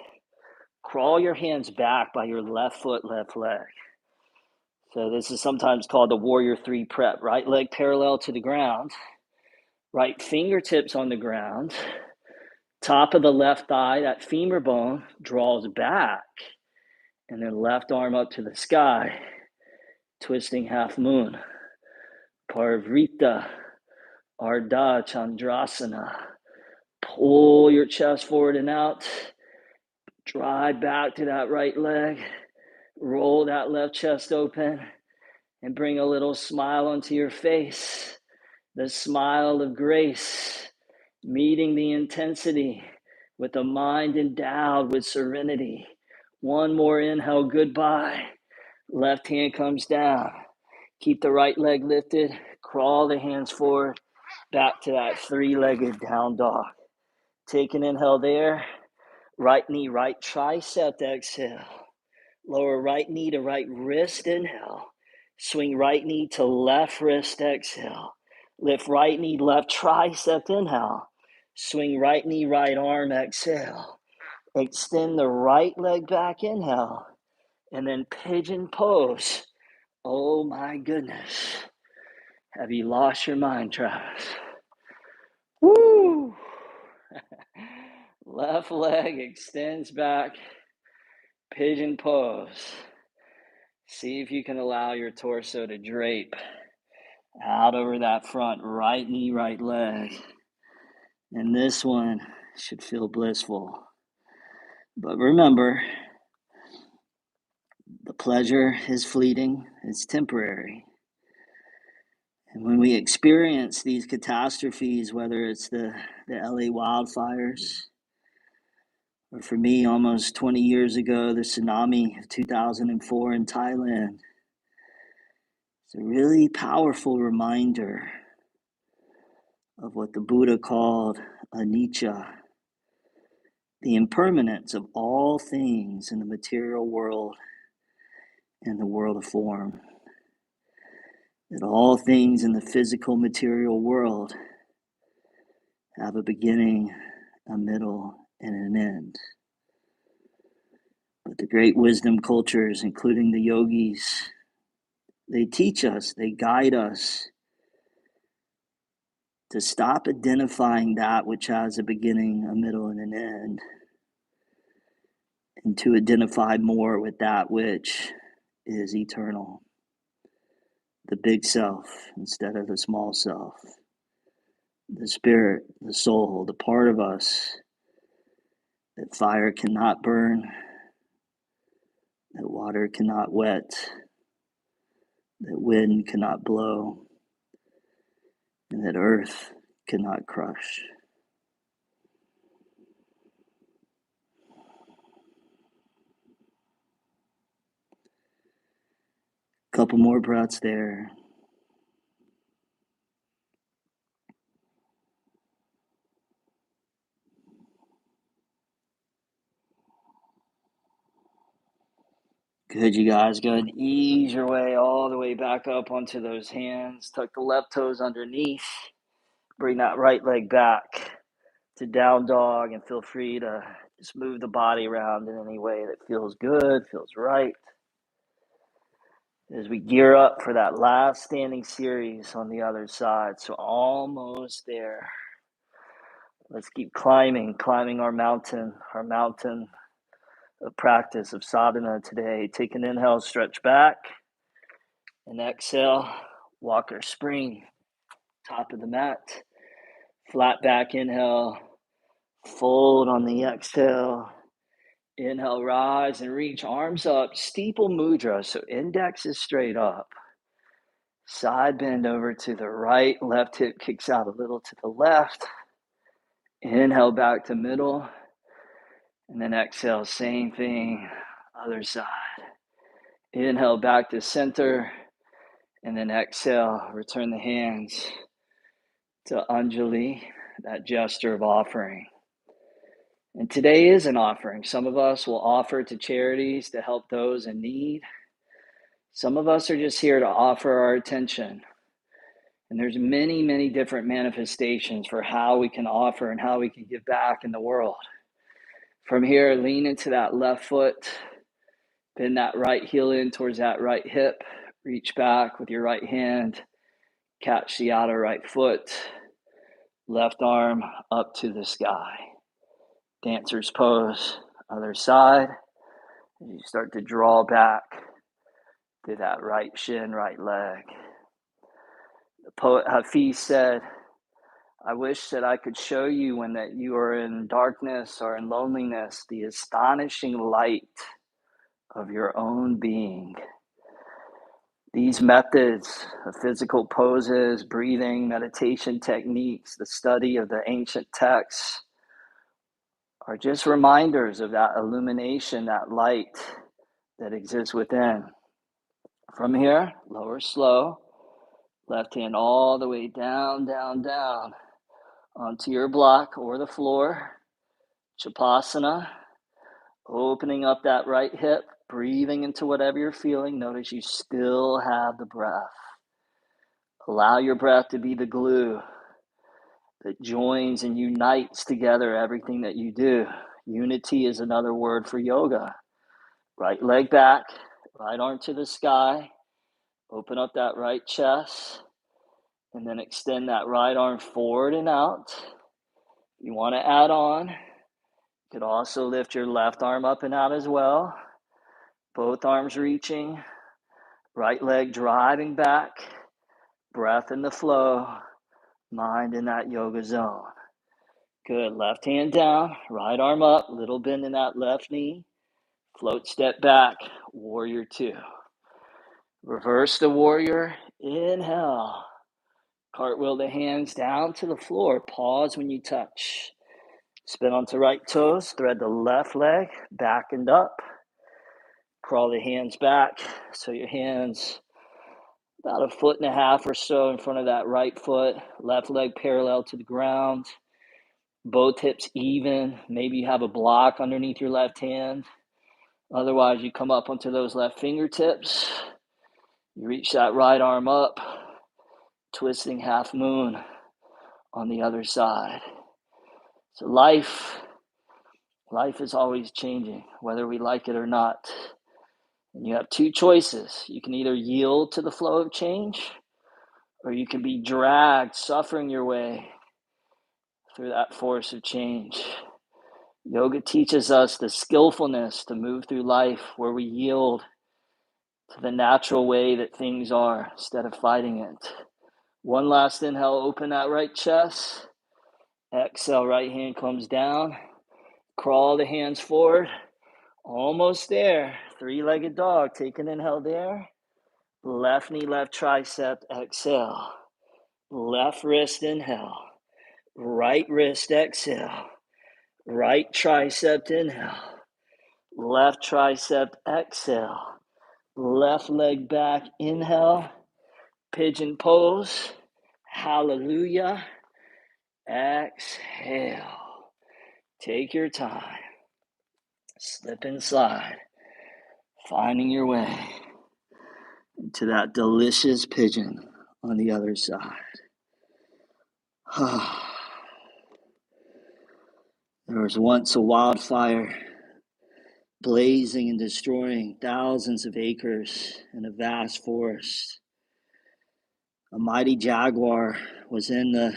crawl your hands back by your left foot, left leg. So this is sometimes called the warrior three prep. Right leg parallel to the ground, right fingertips on the ground, top of the left thigh, that femur bone draws back, and then left arm up to the sky, twisting half moon. Parvrita, Ardha Chandrasana. Pull your chest forward and out. Drive back to that right leg. Roll that left chest open and bring a little smile onto your face. The smile of grace, meeting the intensity with a mind endowed with serenity. One more inhale, goodbye. Left hand comes down. Keep the right leg lifted. Crawl the hands forward. Back to that three-legged down dog. Take an inhale there. Right knee, right tricep, exhale. Lower right knee to right wrist, inhale. Swing right knee to left wrist, exhale. Lift right knee, left tricep, inhale. Swing right knee, right arm, exhale. Extend the right leg back, inhale. And then pigeon pose. Oh my goodness. Have you lost your mind, Travis? Woo! Left leg extends back, pigeon pose. See if you can allow your torso to drape out over that front right knee, right leg. And this one should feel blissful. But remember, the pleasure is fleeting, it's temporary. And when we experience these catastrophes, whether it's the LA wildfires, or for me, almost 20 years ago, the tsunami of 2004 in Thailand, it's a really powerful reminder of what the Buddha called anicca, the impermanence of all things in the material world and the world of form. That all things in the physical material world have a beginning, a middle, and an end. But the great wisdom cultures, including the yogis, they teach us, they guide us to stop identifying that which has a beginning, a middle, and an end, and to identify more with that which is eternal, the big self instead of the small self, the spirit, the soul, the part of us that fire cannot burn, that water cannot wet, that wind cannot blow, and that earth cannot crush. Couple more breaths there. Good, you guys. Go ahead and ease your way all the way back up onto those hands. Tuck the left toes underneath. Bring that right leg back to down dog, and feel free to just move the body around in any way that feels good, feels right. As we gear up for that last standing series on the other side. So almost there. Let's keep climbing our mountain of practice of sadhana today. Take an inhale, stretch back, and exhale, walker spring, top of the mat. Flat back inhale, fold on the exhale. Inhale, rise and reach, arms up, steeple mudra. So index is straight up. Side bend over to the right, left hip kicks out a little to the left. Inhale back to middle. And then exhale, same thing, other side. Inhale back to center. And then exhale, return the hands to Anjali, that gesture of offering. And today is an offering. Some of us will offer to charities to help those in need. Some of us are just here to offer our attention. And there's many, many different manifestations for how we can offer and how we can give back in the world. From here, lean into that left foot, bend that right heel in towards that right hip, reach back with your right hand, catch the outer right foot, left arm up to the sky. Dancer's pose, other side. As you start to draw back to that right shin, right leg. The poet Hafiz said, I wish that I could show you when that you are in darkness or in loneliness, the astonishing light of your own being. These methods of physical poses, breathing, meditation techniques, the study of the ancient texts are just reminders of that illumination, that light that exists within. From here, lower slow. Left hand all the way down, down, down onto your block or the floor. Shavasana. Opening up that right hip, breathing into whatever you're feeling. Notice you still have the breath. Allow your breath to be the glue that joins and unites together everything that you do. Unity is another word for yoga. Right leg back, right arm to the sky. Open up that right chest, and then extend that right arm forward and out. If you want to add on, you could also lift your left arm up and out as well. Both arms reaching, right leg driving back, breath in the flow, mind in that yoga zone. Good. Left hand down, right arm up, little bend in that left knee. Float step back, warrior two. Reverse the warrior, inhale. Cartwheel the hands down to the floor. Pause when you touch. Spin onto right toes, thread the left leg back and up. Crawl the hands back so your hands about 1.5 feet or so in front of that right foot. Left leg parallel to the ground. Both hips even. Maybe you have a block underneath your left hand. Otherwise, you come up onto those left fingertips. You reach that right arm up, twisting half moon on the other side. So life is always changing, whether we like it or not. And you have two choices. You can either yield to the flow of change, or you can be dragged, suffering your way through that force of change. Yoga teaches us the skillfulness to move through life where we yield to the natural way that things are instead of fighting it. One last inhale, open that right chest. Exhale, right hand comes down. Crawl the hands forward. Almost there. Three-legged dog. Take an inhale there. Left knee, left tricep. Exhale. Left wrist, inhale. Right wrist, exhale. Right tricep, inhale. Left tricep, exhale. Left leg back, inhale. Pigeon pose. Hallelujah. Exhale. Take your time. Slip and slide. Finding your way into that delicious pigeon on the other side. There was once a wildfire blazing and destroying thousands of acres in a vast forest. A mighty jaguar was in the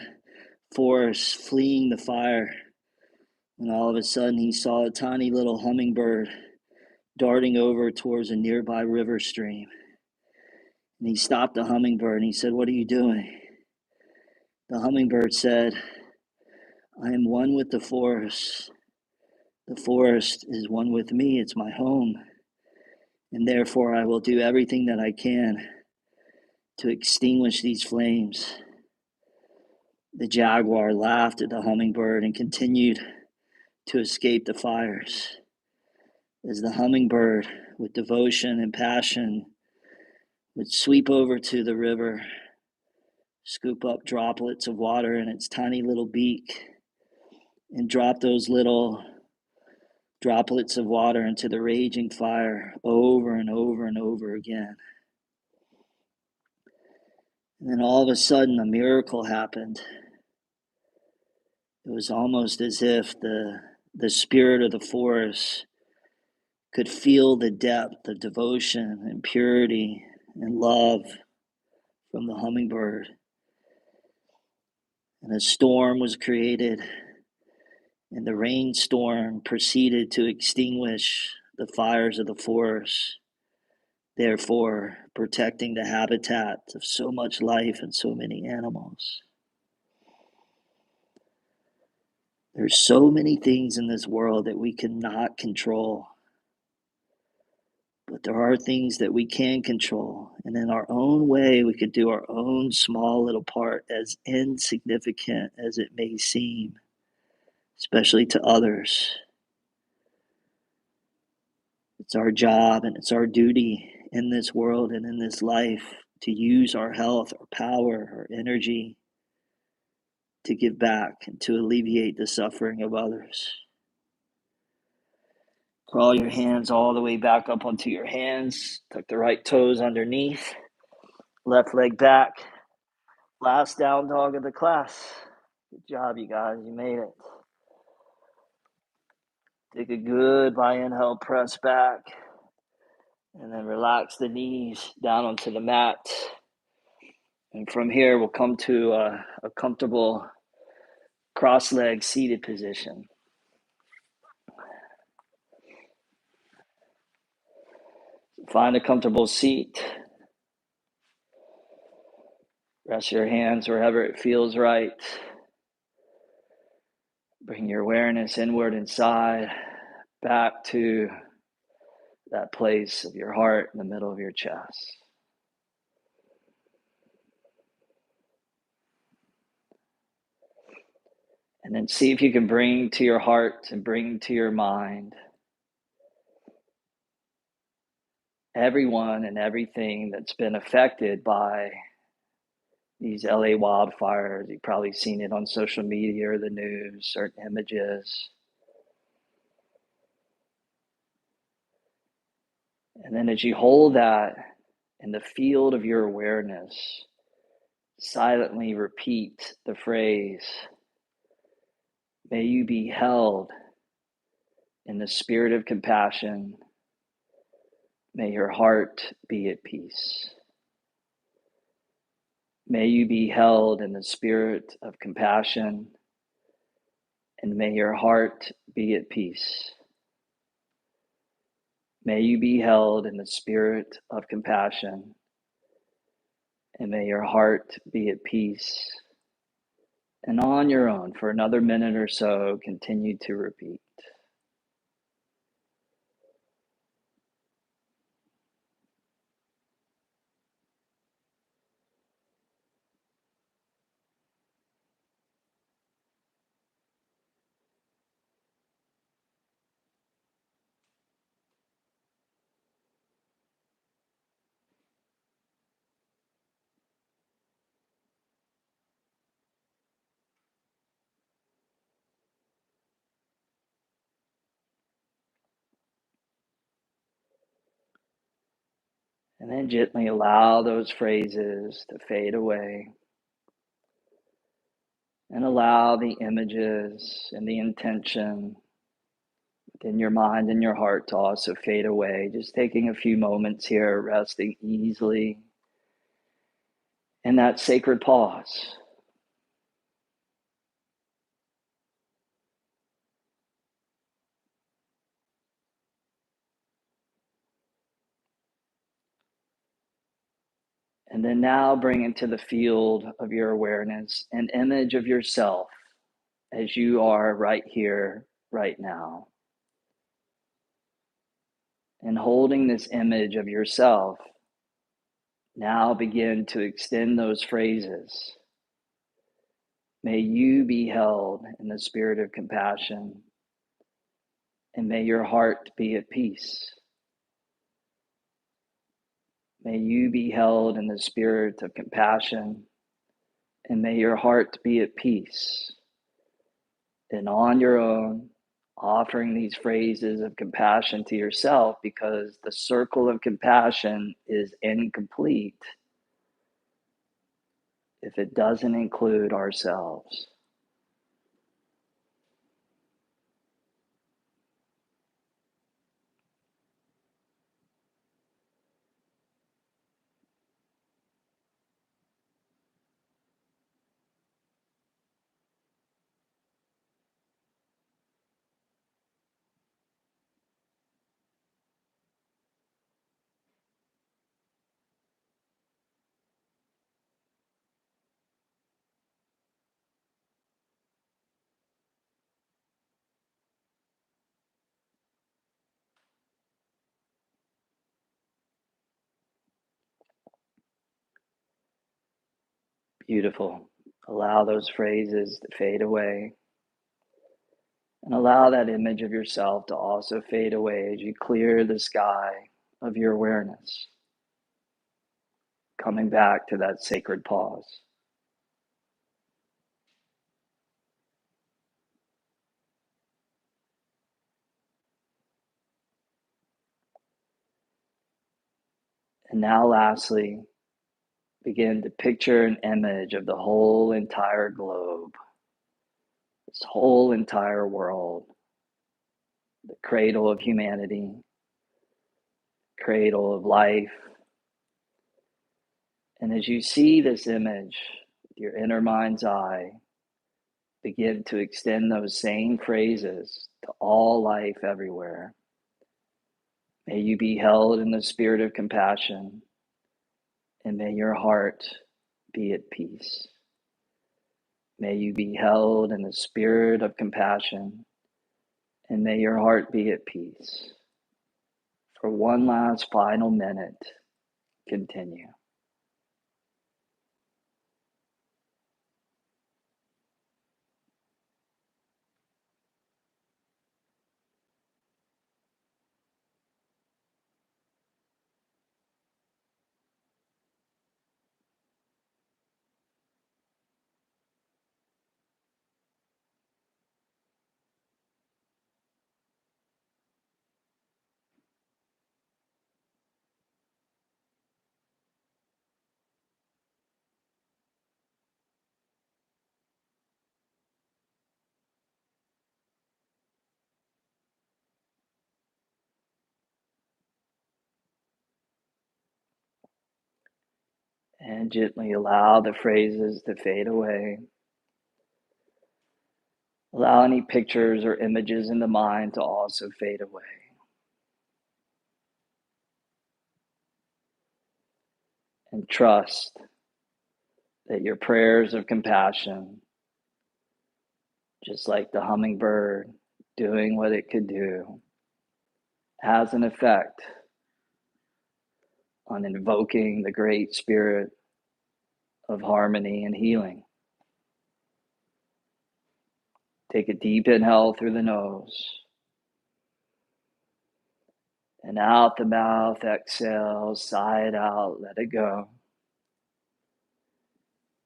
forest fleeing the fire, and all of a sudden he saw a tiny little hummingbird darting over towards a nearby river stream. And he stopped the hummingbird and he said, "What are you doing?" The hummingbird said, "I am one with the forest. The forest is one with me. It's my home. And therefore I will do everything that I can to extinguish these flames." The jaguar laughed at the hummingbird and continued to escape the fires. As the hummingbird, with devotion and passion, would sweep over to the river, scoop up droplets of water in its tiny little beak, and drop those little droplets of water into the raging fire over and over and over again. And then all of a sudden, a miracle happened. It was almost as if the spirit of the forest could feel the depth of devotion and purity and love from the hummingbird. And a storm was created, and the rainstorm proceeded to extinguish the fires of the forest, therefore protecting the habitat of so much life and so many animals. There's so many things in this world that we cannot control, but there are things that we can control. And in our own way, we could do our own small little part, as insignificant as it may seem, especially to others. It's our job and it's our duty in this world and in this life to use our health, our power, our energy to give back and to alleviate the suffering of others. Crawl your hands all the way back up onto your hands. Tuck the right toes underneath. Left leg back. Last down dog of the class. Good job, you guys. You made it. Take a goodbye inhale, press back. And then relax the knees down onto the mat. And from here, we'll come to a comfortable cross-legged seated position. Find a comfortable seat. Rest your hands wherever it feels right. Bring your awareness inward inside, back to that place of your heart in the middle of your chest. And then see if you can bring to your heart and bring to your mind everyone and everything that's been affected by these LA wildfires. You've probably seen it on social media or the news, certain images. And then as you hold that in the field of your awareness, silently repeat the phrase, may you be held in the spirit of compassion. May your heart be at peace. May you be held in the spirit of compassion, and may your heart be at peace. May you be held in the spirit of compassion, and may your heart be at peace. And on your own, for another minute or so, continue to repeat. And then gently allow those phrases to fade away. And allow the images and the intention within your mind and your heart to also fade away. Just taking a few moments here, resting easily in that sacred pause. And then now bring into the field of your awareness an image of yourself as you are right here, right now. And holding this image of yourself, now begin to extend those phrases. May you be held in the spirit of compassion, and may your heart be at peace. May you be held in the spirit of compassion, and may your heart be at peace. And on your own, offering these phrases of compassion to yourself, because the circle of compassion is incomplete if it doesn't include ourselves. Beautiful. Allow those phrases to fade away. And allow that image of yourself to also fade away as you clear the sky of your awareness. coming back to that sacred pause. And now, lastly, begin to picture an image of the whole entire globe, this whole entire world, the cradle of humanity, cradle of life. And as you see this image, with your inner mind's eye, begin to extend those same phrases to all life everywhere. May you be held in the spirit of compassion, and may your heart be at peace. May you be held in the spirit of compassion, and may your heart be at peace. For one last final minute, continue. And gently allow the phrases to fade away. Allow any pictures or images in the mind to also fade away. And trust that your prayers of compassion, just like the hummingbird doing what it could do, has an effect on invoking the great spirit of harmony and healing. Take a deep inhale through the nose. And out the mouth, exhale, sigh it out, let it go.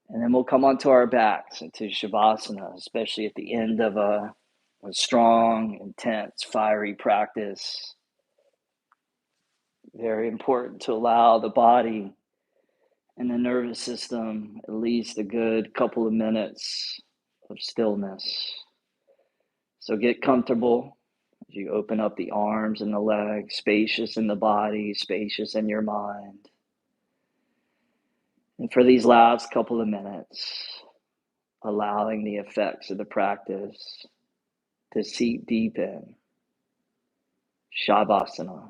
And then we'll come onto our backs into Savasana, especially at the end of a strong, intense, fiery practice. Very important to allow the body and the nervous system at least a good couple of minutes of stillness. So get comfortable as you open up the arms and the legs, spacious in the body, spacious in your mind. And for these last couple of minutes, allowing the effects of the practice to seep deep in. Savasana.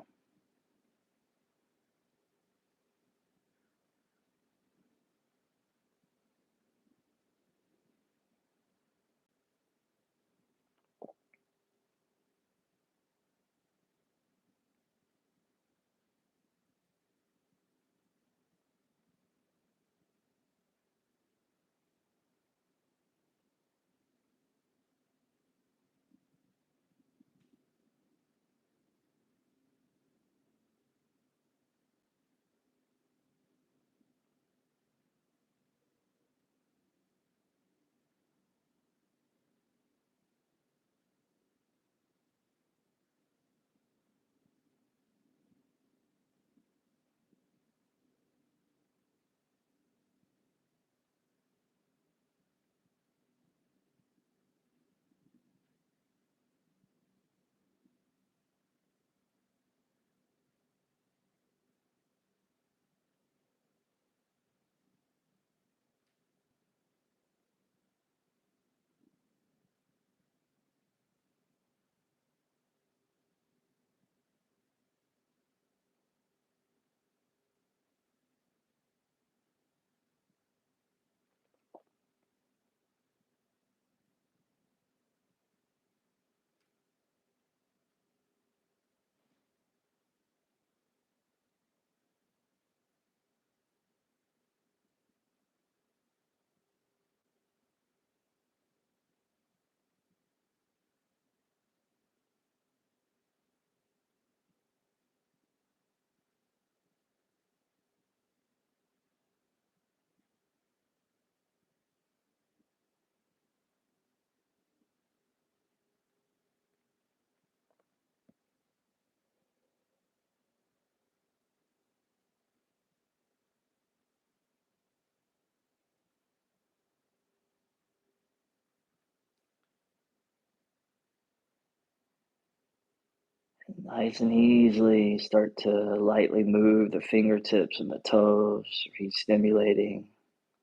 Nice and easily start to lightly move the fingertips and the toes, re-stimulating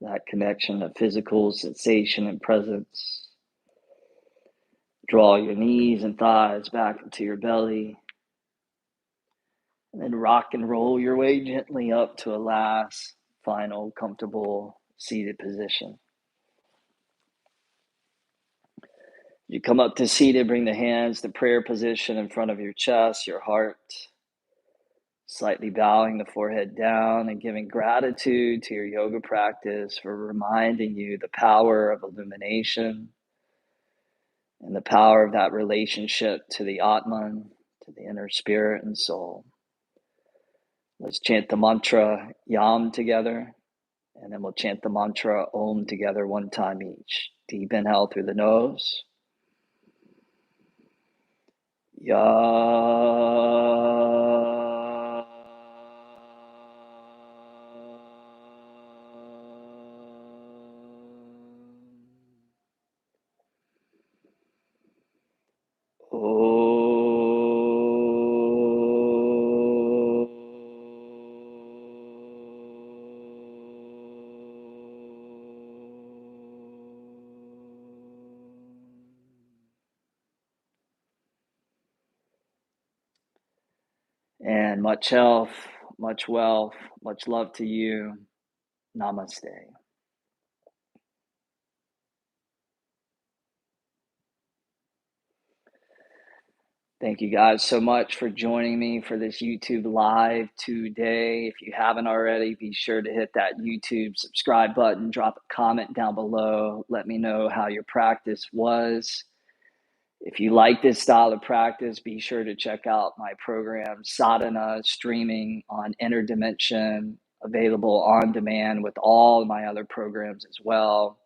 that connection of physical sensation and presence. Draw your knees and thighs back into your belly. And then rock and roll your way gently up to a last, final, comfortable seated position. You come up to seated, bring the hands to prayer position in front of your chest, your heart, slightly bowing the forehead down and giving gratitude to your yoga practice for reminding you the power of illumination and the power of that relationship to the Atman, to the inner spirit and soul. Let's chant the mantra Yam together, and then we'll chant the mantra Om together one time each. Deep inhale through the nose. Ya. And much health, much wealth, much love to you. Namaste. Thank you guys so much for joining me for this YouTube live today. If you haven't already, be sure to hit that YouTube subscribe button, drop a comment down below. Let me know how your practice was. If you like this style of practice, be sure to check out my program, Sadhana, streaming on Inner Dimension, available on demand with all my other programs as well.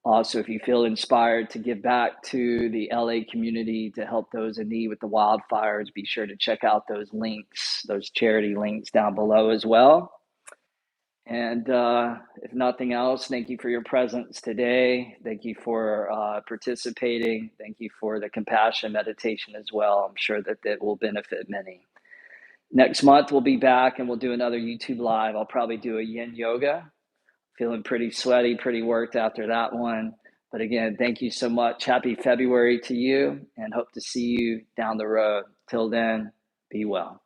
Also, if you feel inspired to give back to the LA community to help those in need with the wildfires, be sure to check out those links, those charity links down below as well. And if nothing else, thank you for your presence today. Thank you for participating. Thank you for the compassion meditation as well. I'm sure that it will benefit many. Next month, we'll be back and we'll do another YouTube live. I'll probably do a yin yoga. Feeling pretty sweaty, pretty worked after that one. But again, thank you so much. Happy February to you and hope to see you down the road. Till then, be well.